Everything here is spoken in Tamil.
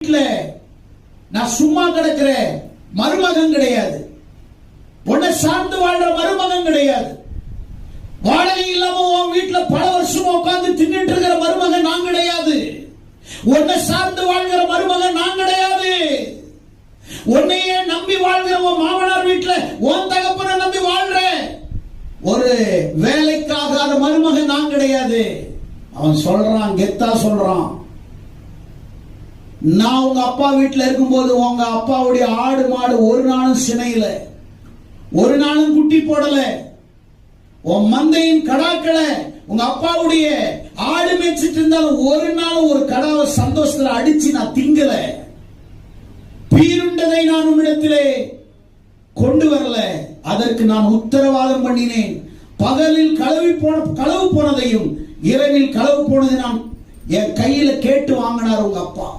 வீட்டுல நான் சும்மா கிடக்கிற மருமகன் கிடையாது. உன்னை சார்ந்து வாழ்ற மருமகன் கிடையாது. வாடகை இல்லாம உன் வீட்டுல பல வருஷமா உட்கார்ந்து தின்னுட்டு இருக்கிற மருமகன் நான் கிடையாது. உன்னை சார்ந்து வாழ்கிற மருமகன் நான் கிடையாது. உன்னையே நம்பி வாழ்கிற உன் மாமனார் வீட்டுல உன் தகப்பனை நம்பி வாழ்ற ஒரு வேலைக்காகாத மருமகன் நான் கிடையாது. அவன் சொல்றான், கெத்தா சொல்றான், நான் உங்க அப்பா வீட்டுல இருக்கும்போது உங்க அப்பாவுடைய ஆடு மாடு ஒரு நாளும் சினையில, ஒரு நாளும் குட்டி போடல. உன் மந்தையின் கடாக்களை உங்க அப்பாவுடைய ஆடு மேய்ச்சிட்டு இருந்தாலும் ஒரு நாள் ஒரு கடாவை சந்தோஷத்துல அடிச்சு நான் திங்கல. பீருண்டதை நான் உன்னிடத்திலே கொண்டு வரல. அதற்கு நான் உத்தரவாதம் பண்ணினேன். பகலில் களவு போனதையும் இரவில் களவு போனதை நான் என் கையில கேட்டு வாங்கினார் உங்க அப்பா.